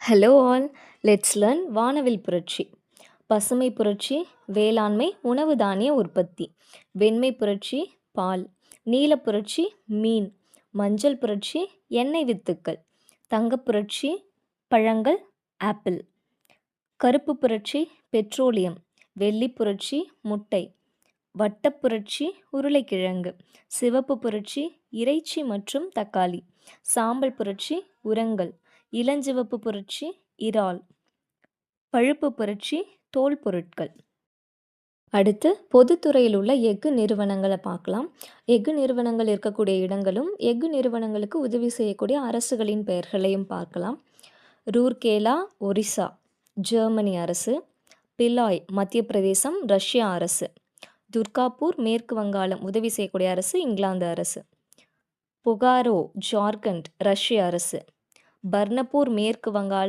Hello all, let's learn வானவில் புரட்சி. பசுமை புரட்சி வேளாண்மை உணவு தானிய உற்பத்தி. வெண்மை புரட்சி பால். நீல புரட்சி மீன். மஞ்சள் புரட்சி எண்ணெய் வித்துக்கள். தங்கப் புரட்சி பழங்கள் ஆப்பிள். கருப்பு புரட்சி பெட்ரோலியம். வெள்ளி புரட்சி முட்டை. வட்டப் புரட்சி உருளைக்கிழங்கு. சிவப்பு புரட்சி இறைச்சி மற்றும் தக்காளி. சாம்பல் புரட்சி உரங்கள். இளஞ்சிவப்பு புரட்சி இறால். பழுப்பு புரட்சி தோல் பொருட்கள். அடுத்து பொதுத்துறையில் உள்ள எஃகு நிறுவனங்களை பார்க்கலாம். எஃகு நிறுவனங்கள் இருக்கக்கூடிய இடங்களும் எஃகு நிறுவனங்களுக்கு உதவி செய்யக்கூடிய அரசுகளின் பெயர்களையும் பார்க்கலாம். ரூர்கேலா ஒரிசா ஜெர்மனி அரசு. பிலாய் மத்திய பிரதேசம் ரஷ்யா அரசு. துர்காப்பூர் மேற்கு வங்காளம் உதவி செய்யக்கூடிய அரசு இங்கிலாந்து அரசு. புகாரோ ஜார்க்கண்ட் ரஷ்ய அரசு. பர்னப்பூர் மேற்கு வங்காளம்